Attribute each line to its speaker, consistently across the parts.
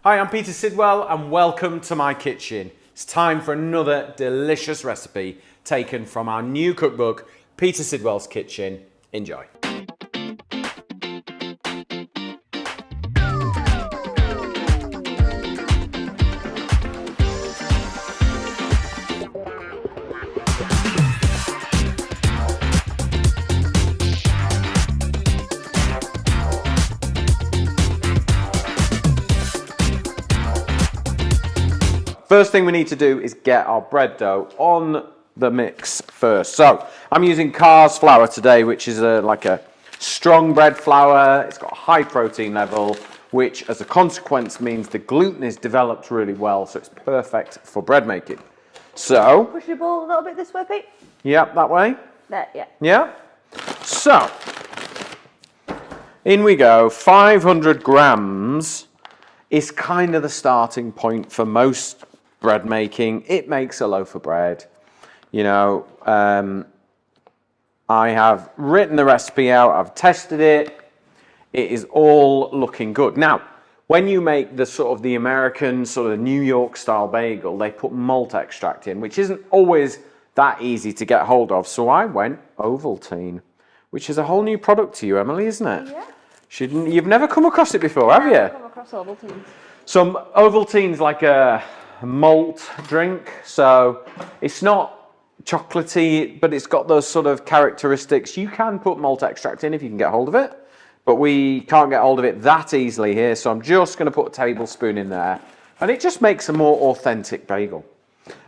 Speaker 1: Hi, I'm Peter Sidwell and welcome to my kitchen. It's time for another delicious recipe taken from our new cookbook, Peter Sidwell's Kitchen. Enjoy. First thing we need to do is get our bread dough on the mix first. So I'm using Carr's flour today, which is like a strong bread flour. It's got a high protein level, which as a consequence means the gluten is developed really well, so it's perfect for bread making. So
Speaker 2: push your ball a little bit this way, Pete.
Speaker 1: Yep, that way.
Speaker 2: There, yeah.
Speaker 1: Yeah. So in we go. 500 grams is kind of the starting point for most bread making. It makes a loaf of bread. You know, I have written the recipe out, I've tested it. It is all looking good. Now, when you make the sort of the American sort of New York style bagel, they put malt extract in, which isn't always that easy to get hold of. So I went Ovaltine, which is a whole new product to you, Emily, isn't it?
Speaker 2: Yeah.
Speaker 1: You've never come across it before, have you?
Speaker 2: I've come across Ovaltine.
Speaker 1: So Ovaltine's like a malt drink, so it's not chocolatey, but it's got those sort of characteristics. You can put malt extract in if you can get hold of it, but we can't get hold of it that easily here, so I'm just going to put a tablespoon in there, and it just makes a more authentic bagel.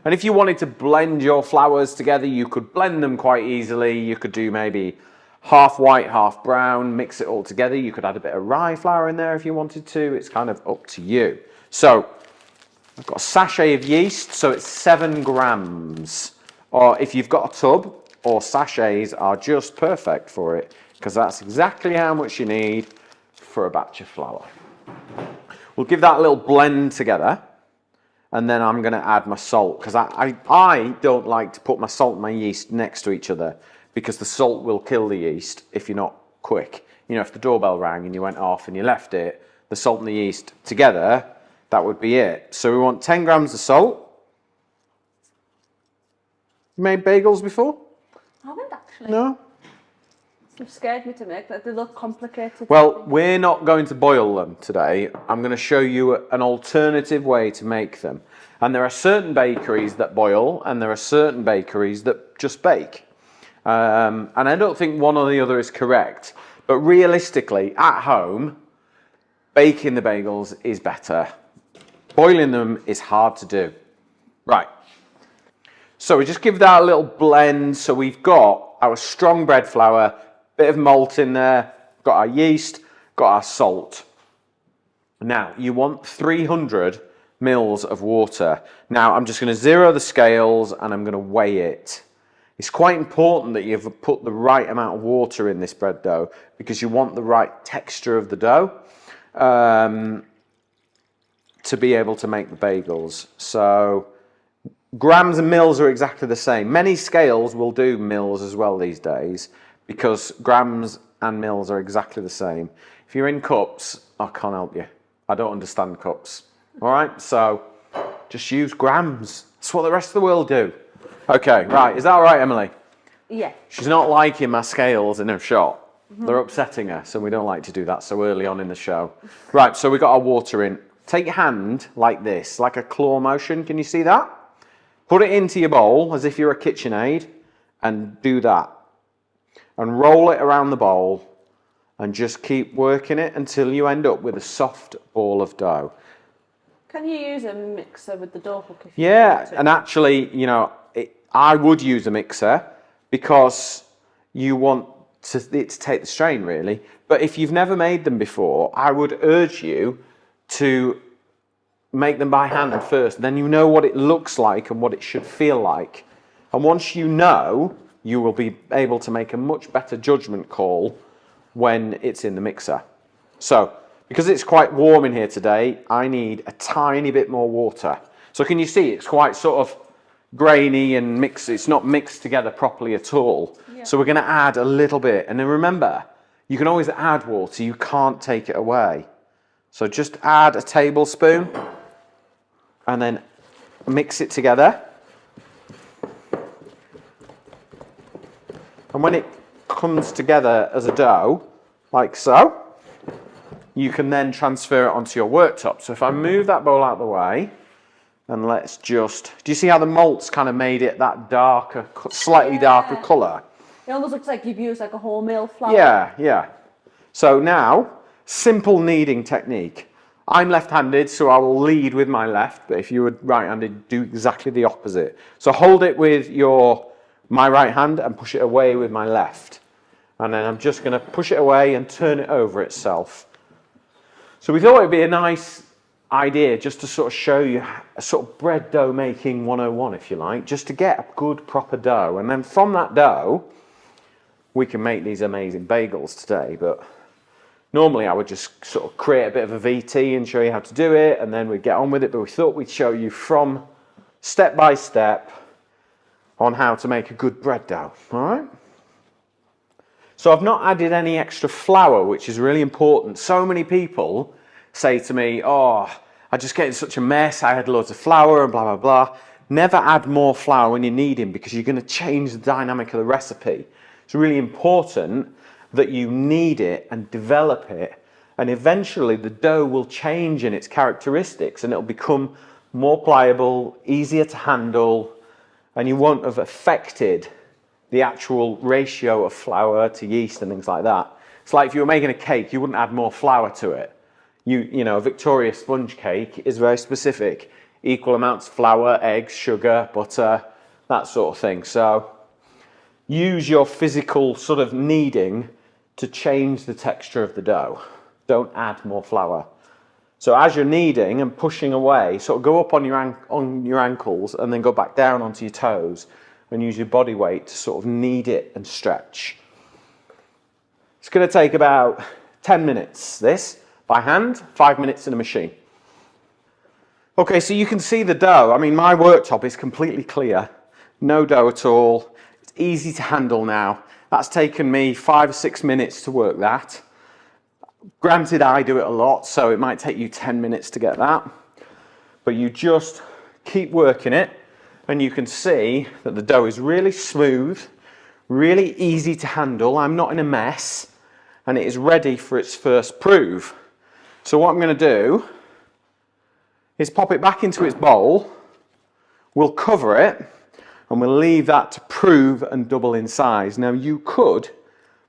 Speaker 1: And if you wanted to blend your flours together, you could blend them quite easily. You could do maybe half white, half brown, mix it all together. You could add a bit of rye flour in there if you wanted to. It's kind of up to you. So I've got a sachet of yeast, so it's 7 grams. Or if you've got a tub, or sachets are just perfect for it, because that's exactly how much you need for a batch of flour. We'll give that a little blend together, and then I'm going to add my salt, because I don't like to put my salt and my yeast next to each other, because the salt will kill the yeast if you're not quick. You know, if the doorbell rang and you went off and you left it, the salt and the yeast together, that would be it. So we want 10 grams of salt. You made bagels before?
Speaker 2: I haven't actually.
Speaker 1: No?
Speaker 2: You've scared me to make that. They look complicated.
Speaker 1: Well, we're not going to boil them today. I'm going to show you an alternative way to make them. And there are certain bakeries that boil, and there are certain bakeries that just bake. And I don't think one or the other is correct. But realistically, at home, baking the bagels is better. Boiling them is hard to do. Right. So we just give that a little blend. So we've got our strong bread flour, bit of malt in there, got our yeast, got our salt. Now, you want 300 mils of water. Now, I'm just going to zero the scales and I'm going to weigh it. It's quite important that you've put the right amount of water in this bread dough because you want the right texture of the dough to be able to make the bagels. So grams and mils are exactly the same. Many scales will do mils as well these days because grams and mils are exactly the same. If you're in cups, I can't help you. I don't understand cups. All right, so just use grams. That's what the rest of the world do. Okay, right. Is that all right, Emily?
Speaker 2: Yeah.
Speaker 1: She's not liking my scales in her shot. They're upsetting her, so we don't like to do that so early on in the show. Right, so we got our water in. Take your hand like this, like a claw motion. Can you see that? Put it into your bowl as if you're a KitchenAid and do that. And roll it around the bowl and just keep working it until you end up with a soft ball of dough.
Speaker 2: Can you use a mixer with the dough hook if you
Speaker 1: want to? And actually, you know, I would use a mixer because you want it to take the strain, really. But if you've never made them before, I would urge you to make them by hand first. Then you know what it looks like and what it should feel like. And once you know, you will be able to make a much better judgment call when it's in the mixer. So, because it's quite warm in here today, I need a tiny bit more water. So can you see it's quite sort of grainy and mixed. It's not mixed together properly at all. Yeah. So we're going to add a little bit. And then remember, you can always add water. You can't take it away. So just add a tablespoon and then mix it together. And when it comes together as a dough, like so, you can then transfer it onto your worktop. So if I move that bowl out of the way, and let's just, do you see how the malt's kind of made it that darker, slightly darker colour?
Speaker 2: It almost looks like you've used like a wholemeal flour.
Speaker 1: Yeah. So now, simple kneading technique. I'm left-handed, so I will lead with my left, but if you were right-handed, do exactly the opposite. So hold it with my right hand and push it away with my left. And then I'm just going to push it away and turn it over itself. So we thought it'd be a nice idea just to sort of show you a sort of bread dough making 101, if you like, just to get a good proper dough. And then from that dough, we can make these amazing bagels today. But normally I would just sort of create a bit of a VT and show you how to do it, and then we'd get on with it. But we thought we'd show you from step by step on how to make a good bread dough, all right? So I've not added any extra flour, which is really important. So many people say to me, oh, I just get in such a mess, I had loads of flour and blah, blah, blah. Never add more flour when you're kneading, because you're going to change the dynamic of the recipe. It's really important that you knead it and develop it, and eventually the dough will change in its characteristics and it'll become more pliable, easier to handle, and you won't have affected the actual ratio of flour to yeast and things like that. It's like if you were making a cake, you wouldn't add more flour to it. You know, a Victoria sponge cake is very specific. Equal amounts of flour, eggs, sugar, butter, that sort of thing. So use your physical sort of kneading to change the texture of the dough. Don't add more flour. So as you're kneading and pushing away, sort of go up on your ankles and then go back down onto your toes, and use your body weight to sort of knead it and stretch. It's going to take about 10 minutes, this, by hand, 5 minutes in a machine. Okay, so you can see the dough. I mean, my worktop is completely clear. No dough at all. It's easy to handle now. That's taken me 5 or 6 minutes to work that. Granted, I do it a lot, so it might take you 10 minutes to get that. But you just keep working it, and you can see that the dough is really smooth, really easy to handle. I'm not in a mess, and it is ready for its first prove. So what I'm going to do is pop it back into its bowl. We'll cover it, and we'll leave that to prove and double in size. Now you could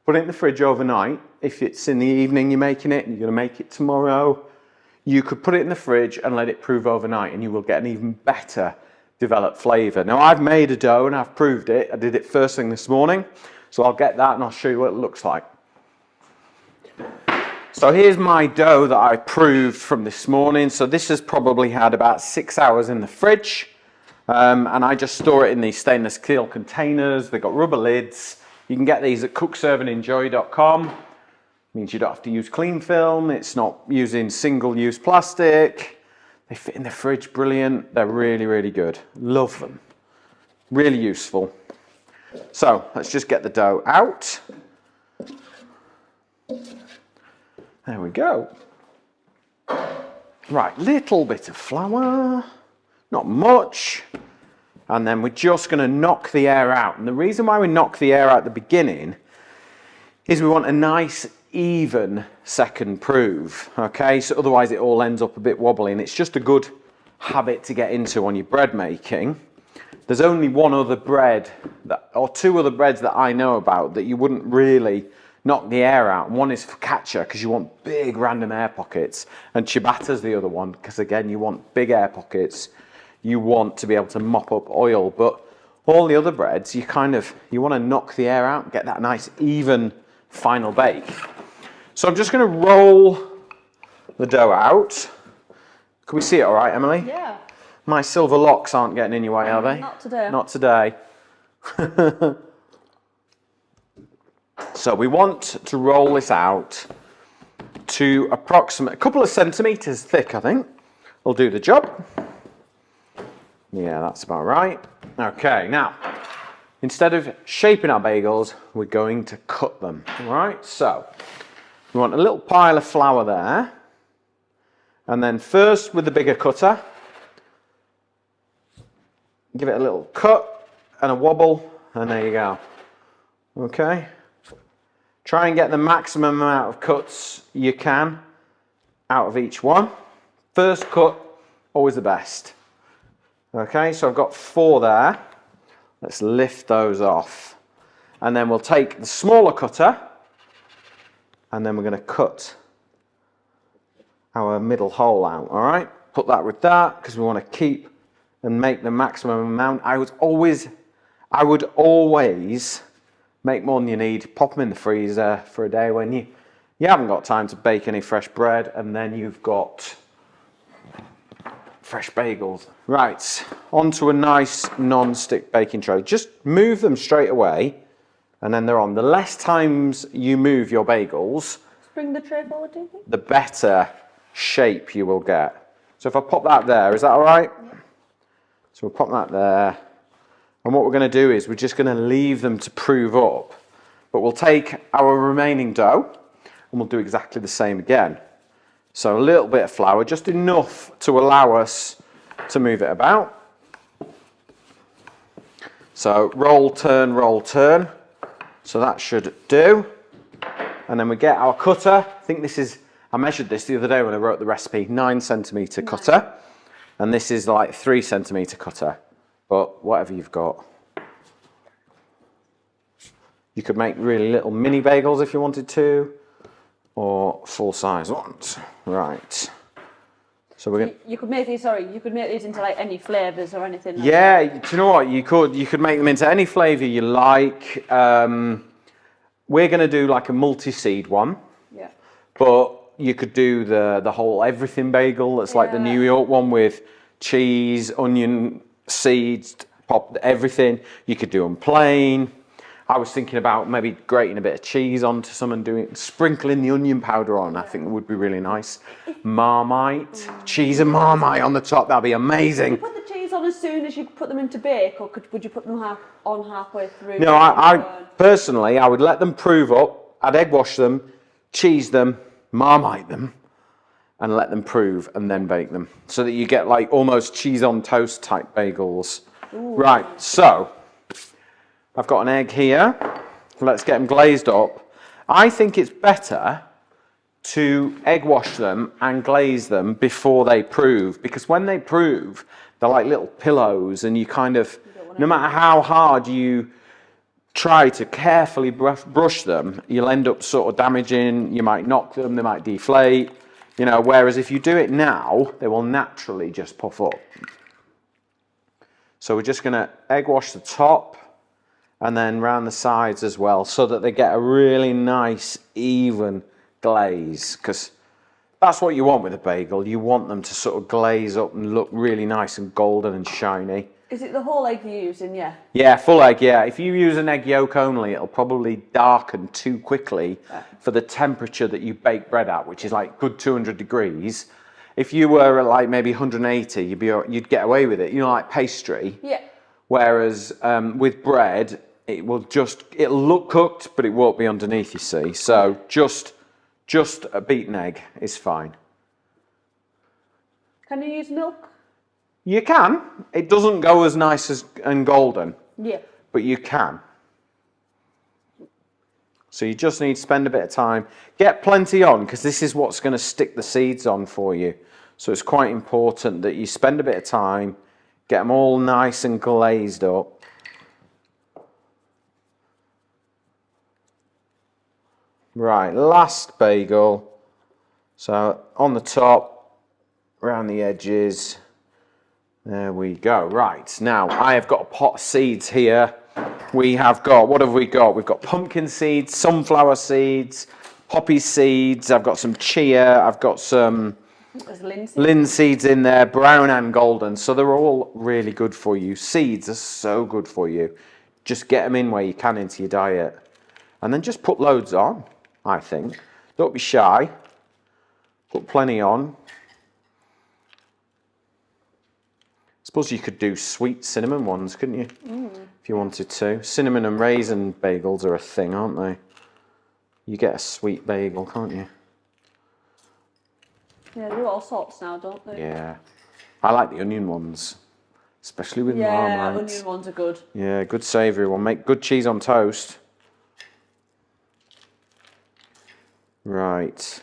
Speaker 1: put it in the fridge overnight. If it's in the evening you're making it and you're going to make it tomorrow, you could put it in the fridge and let it prove overnight, and you will get an even better developed flavour. Now I've made a dough and I've proved it. I did it first thing this morning, so I'll get that and I'll show you what it looks like. So here's my dough that I proved from this morning. So this has probably had about 6 hours in the fridge, and I just store it in these stainless steel containers. They've got rubber lids. You can get these at cookservandenjoy.com. Means you don't have to use clean film. It's not using single-use plastic. They fit in the fridge, brilliant. They're really, really good. Love them. Really useful. So let's just get the dough out. There we go. Right, little bit of flour, not much. And then we're just going to knock the air out. And the reason why we knock the air out at the beginning is we want a nice even second prove, okay? So otherwise it all ends up a bit wobbly, and it's just a good habit to get into on your bread making. There's only one other bread, or two other breads that I know about that you wouldn't really knock the air out. And one is focaccia, because you want big random air pockets, and ciabatta's the other one, because again you want big air pockets. You want to be able to mop up oil, but all the other breads, you want to knock the air out and get that nice even final bake. So I'm just going to roll the dough out. Can we see it all right, Emily?
Speaker 2: Yeah.
Speaker 1: My silver locks aren't getting in your way, are they?
Speaker 2: Not today.
Speaker 1: Not today. So we want to roll this out to approximate a couple of centimetres thick, I think. Will do the job. Yeah, that's about right. Okay, now, instead of shaping our bagels, we're going to cut them. All right, so we want a little pile of flour there. And then first with the bigger cutter, give it a little cut and a wobble, and there you go. Okay. Try and get the maximum amount of cuts you can out of each one. First cut, always the best. Okay, so I've got 4 there. Let's lift those off. And then we'll take the smaller cutter, and then we're going to cut our middle hole out, all right? Put that with that, because we want to keep and make the maximum amount. I would always make more than you need. Pop them in the freezer for a day when you haven't got time to bake any fresh bread, and then you've got fresh bagels. Right, onto a nice non-stick baking tray. Just move them straight away, and then they're on. The less times you move your bagels,
Speaker 2: bring the tray forward, do you think?
Speaker 1: The better shape you will get. So if I pop that there, is that all right? Yeah. So we'll pop that there. And what we're going to do is we're just going to leave them to prove up. But we'll take our remaining dough and we'll do exactly the same again. So a little bit of flour, just enough to allow us to move it about. So roll, turn, roll, turn. So that should do. And then we get our cutter. I think this is, I measured this the other day when I wrote the recipe, 9 centimetre cutter. And this is like 3 centimetre cutter. But whatever you've got. You could make really little mini bagels if you wanted to, or full size ones. Right. So we're going.
Speaker 2: You could make these. Sorry, you could make these into like any flavors or anything. Like
Speaker 1: yeah.
Speaker 2: that.
Speaker 1: Do you know what? You could make them into any flavour you like. We're going to do like a multi-seed one. Yeah. But you could do the whole everything bagel. That's like the New York one with cheese, onion, seeds, pop everything. You could do them plain. I was thinking about maybe grating a bit of cheese onto some and sprinkling the onion powder on. I think it would be really nice. Marmite, cheese and Marmite on the top. That'd be amazing.
Speaker 2: Would you put the cheese on as soon as you put them into bake, or would you put them halfway through?
Speaker 1: No, I personally, I would let them prove up. I'd egg wash them, cheese them, Marmite them, and let them prove, and then bake them, so that you get like almost cheese on toast type bagels. Ooh. Right, so I've got an egg here. Let's get them glazed up. I think it's better to egg wash them and glaze them before they prove, because when they prove, they're like little pillows, and you kind of, no matter how hard you try to carefully brush them, you'll end up sort of damaging, you might knock them, they might deflate, you know, whereas if you do it now, they will naturally just puff up. So we're just going to egg wash the top and then round the sides as well, so that they get a really nice even glaze, because that's what you want with a bagel. You want them to sort of glaze up and look really nice and golden and shiny.
Speaker 2: Is it the whole egg you're using, yeah?
Speaker 1: Yeah, full egg, yeah. If you use an egg yolk only, it'll probably darken too quickly for the temperature that you bake bread at, which is like good 200 degrees. If you were at like maybe 180, you'd get away with it, you know, like pastry. Yeah. Whereas with bread, it'll look cooked, but it won't be underneath, you see. So just a beaten egg is fine.
Speaker 2: Can you use milk?
Speaker 1: You can. It doesn't go as nice and golden. Yeah. But you can. So you just need to spend a bit of time. Get plenty on, because this is what's going to stick the seeds on for you. So it's quite important that you spend a bit of time, get them all nice and glazed up. Right, last bagel. So on the top, around the edges. There we go. Right, now I have got a pot of seeds here. We have got, what have we got? We've got pumpkin seeds, sunflower seeds, poppy seeds. I've got some chia. I've got some linseeds in there, brown and golden. So they're all really good for you. Seeds are so good for you. Just get them in where you can into your diet. And then just put loads on, I think. Don't be shy. Put plenty on. Suppose you could do sweet cinnamon ones, couldn't you? If you wanted to. Cinnamon and raisin bagels are a thing, aren't they? You get a sweet bagel, can't you?
Speaker 2: Yeah, they do all sorts now, don't they?
Speaker 1: Yeah. I like the onion ones, especially with
Speaker 2: Yeah,
Speaker 1: Marmite.
Speaker 2: onion ones are good.
Speaker 1: Yeah, good savoury one. Make good cheese on toast. Right.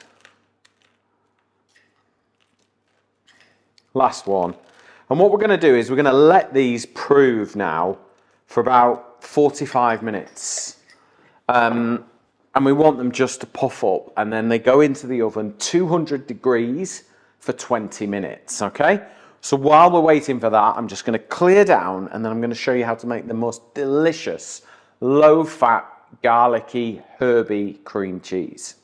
Speaker 1: Last one. And what we're going to do is we're going to let these prove now for about 45 minutes. And we want them just to puff up, and then they go into the oven 200 degrees for 20 minutes, okay? So while we're waiting for that, I'm just going to clear down, and then I'm going to show you how to make the most delicious, low-fat, garlicky, herby cream cheese.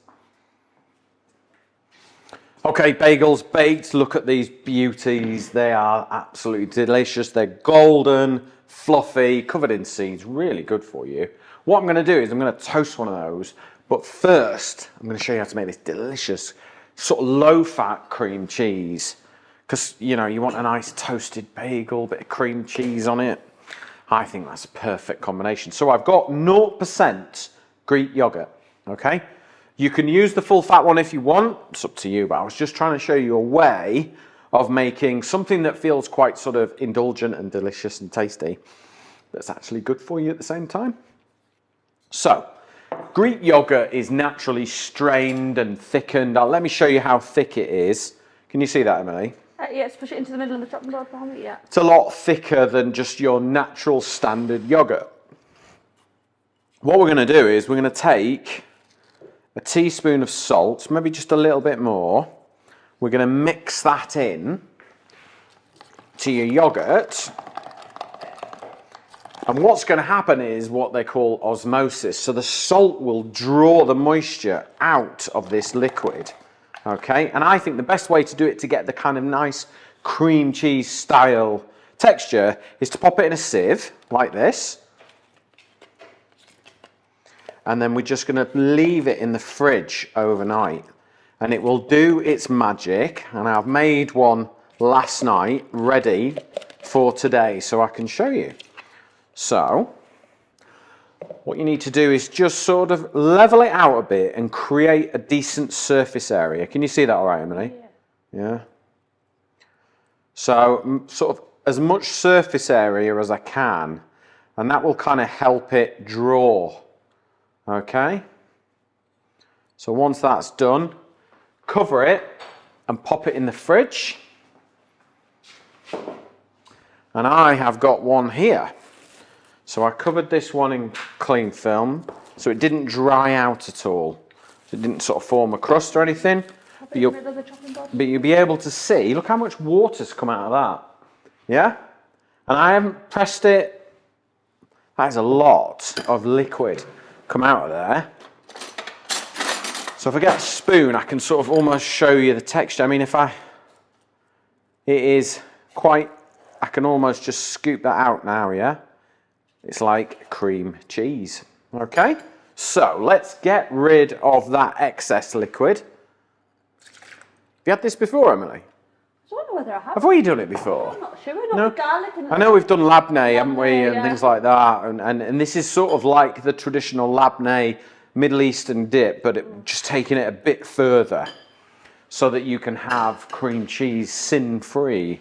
Speaker 1: Okay, bagels baked. Look at these beauties. They are absolutely delicious. They're golden, fluffy, covered in seeds. Really good for you. What I'm going to do is I'm going to toast one of those. But first, I'm going to show you how to make this delicious sort of low-fat cream cheese. Because, you know, you want a nice toasted bagel, bit of cream cheese on it. I think that's a perfect combination. So I've got 0% Greek yogurt, okay? You can use the full fat one if you want, it's up to you, but I was just trying to show you a way of making something that feels quite sort of indulgent and delicious and tasty, that's actually good for you at the same time. So, Greek yogurt is naturally strained and thickened. Let me show you how thick it is. Can you see that, Emily?
Speaker 2: Yes, push it into the middle of the chopping board for me, yeah.
Speaker 1: It's a lot thicker than just your natural standard yogurt. What we're going to do is we're going to take a teaspoon of salt, maybe just a little bit more. We're going to mix that in to your yogurt. And what's going to happen is what they call osmosis. So the salt will draw the moisture out of this liquid. Okay, and I think the best way to do it to get the kind of nice cream cheese style texture is to pop it in a sieve like this. And then we're just going to leave it in the fridge overnight. And it will do its magic. And I've made one last night ready for today so I can show you. So, what you need to do is just sort of level it out a bit and create a decent surface area. Can you see that all right, Emily? Yeah. So, sort of as much surface area as I can. And that will kind of help it draw. Okay, so once that's done, cover it and pop it in the fridge. And I have got one here. So I covered this one in cling film so it didn't dry out at all. So it didn't sort of form a crust or anything. But you'll be able to see, look how much water's come out of that. Yeah? And I haven't pressed it. That is a lot of liquid come out of there. So if I get a spoon, I can sort of almost show you the texture. I mean, it is quite, I can almost just scoop that out now, yeah? It's like cream cheese, okay? So let's get rid of that excess liquid. Have you had this before, Emily?
Speaker 2: I don't know whether I have.
Speaker 1: Have we done it before?
Speaker 2: I'm not sure. Not with garlic and
Speaker 1: I know we've done labneh, haven't we, and
Speaker 2: yeah.
Speaker 1: things like that. And this is sort of like the traditional labneh Middle Eastern dip, but just taking it a bit further so that you can have cream cheese sin-free-ish.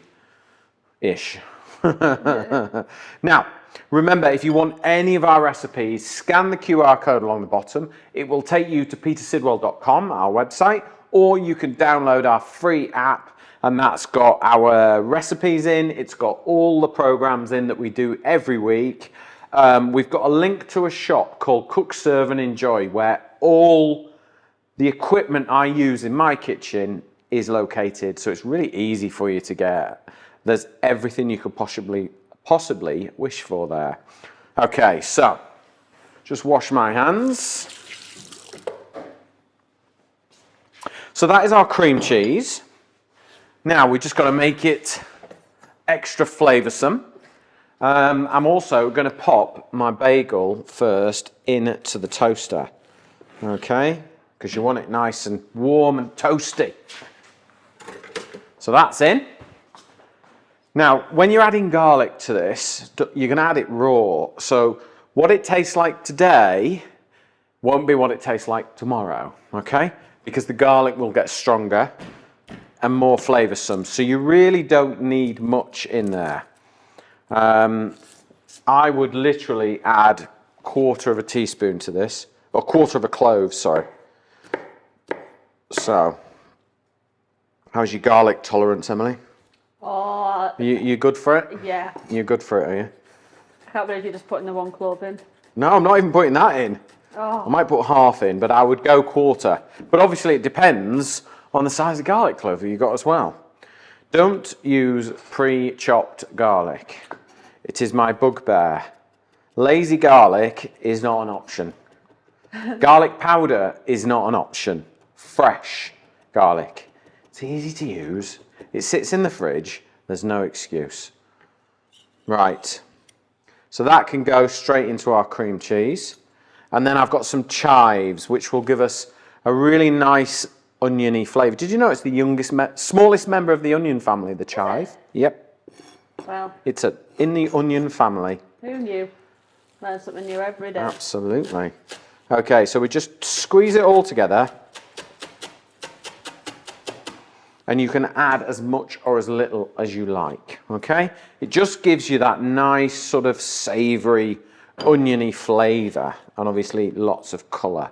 Speaker 1: Now, remember, if you want any of our recipes, scan the QR code along the bottom. It will take you to petersidwell.com, our website, or you can download our free app. And that's got our recipes in. It's got all the programs in that we do every week. We've got a link to a shop called Cook, Serve and Enjoy where all the equipment I use in my kitchen is located. So it's really easy for you to get. There's everything you could possibly wish for there. Okay, so just wash my hands. So that is our cream cheese. Now we just got to make it extra flavoursome. I'm also going to pop my bagel first into the toaster, okay? Because you want it nice and warm and toasty. So that's in. Now, when you're adding garlic to this, you're going to add it raw. So what it tastes like today won't be what it tastes like tomorrow, okay? Because the garlic will get stronger and more flavoursome. So you really don't need much in there. I would literally add 1/4 teaspoon to this, or 1/4 clove, sorry. So, how's your garlic tolerance, Emily?
Speaker 2: Oh,
Speaker 1: You good for it?
Speaker 2: yeah.
Speaker 1: You're good for it, are you?
Speaker 2: I can't believe you're just putting the 1 clove in.
Speaker 1: No, I'm not even putting that in.
Speaker 2: Oh.
Speaker 1: I might put half in, but I would go 1/4. But obviously it depends on the size of garlic clove you got as well. Don't use pre-chopped garlic. It is my bugbear. Lazy garlic is not an option. Garlic powder is not an option. Fresh garlic. It's easy to use. It sits in the fridge. There's no excuse. Right. So that can go straight into our cream cheese. And then I've got some chives, which will give us a really nice oniony flavour. Did you know it's the smallest member of the onion family, the chive? Yep.
Speaker 2: Well,
Speaker 1: It's in the onion family.
Speaker 2: who knew? Learn something new every day.
Speaker 1: Absolutely. Okay, so we just squeeze it all together. And you can add as much or as little as you like, okay? It just gives you that nice sort of savoury, oniony flavour, and obviously lots of colour.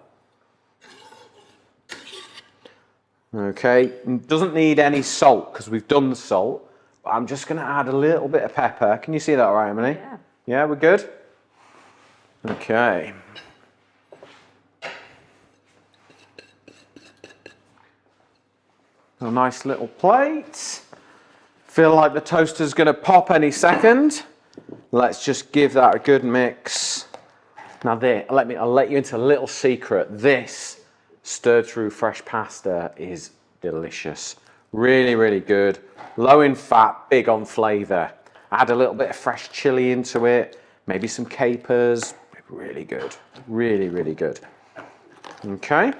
Speaker 1: Okay, it doesn't need any salt because we've done the salt, but I'm just going to add a little bit of pepper. Can you see that all right, Emily?
Speaker 2: Yeah.
Speaker 1: Yeah, we're good? Okay. A nice little plate. Feel like the toaster's going to pop any second. Let's just give that a good mix. Now there, I'll let you into a little secret. This stirred through fresh pasta is delicious. Really, really good. Low in fat, big on flavour. Add a little bit of fresh chilli into it. Maybe some capers. Really good. Really, really good. Okay.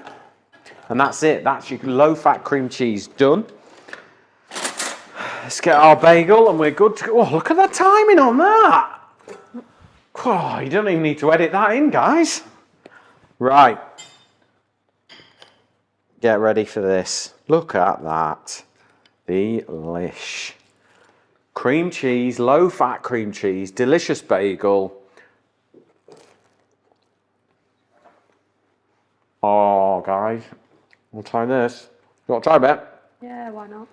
Speaker 1: And that's it. That's your low-fat cream cheese done. Let's get our bagel and we're good to go. Oh, look at the timing on that. Oh, you don't even need to edit that in, guys. Right. Get ready for this. Look at that. Delish. Cream cheese, low-fat cream cheese, delicious bagel. Oh, guys. We'll try this. You want to try a bit?
Speaker 2: Yeah, why not?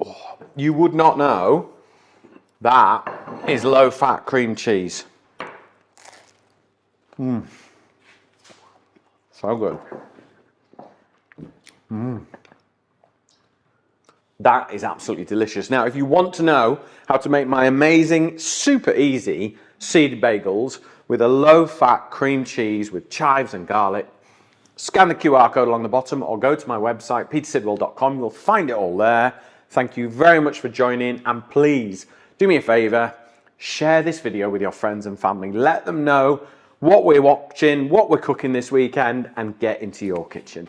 Speaker 1: Oh, you would not know that is low-fat cream cheese. So good. That is absolutely delicious. Now, if you want to know how to make my amazing, super easy seeded bagels with a low-fat cream cheese with chives and garlic, scan the QR code along the bottom or go to my website, petersidwell.com. You'll find it all there. Thank you very much for joining, and please do me a favour, share this video with your friends and family. Let them know what we're watching, what we're cooking this weekend, and get into your kitchen.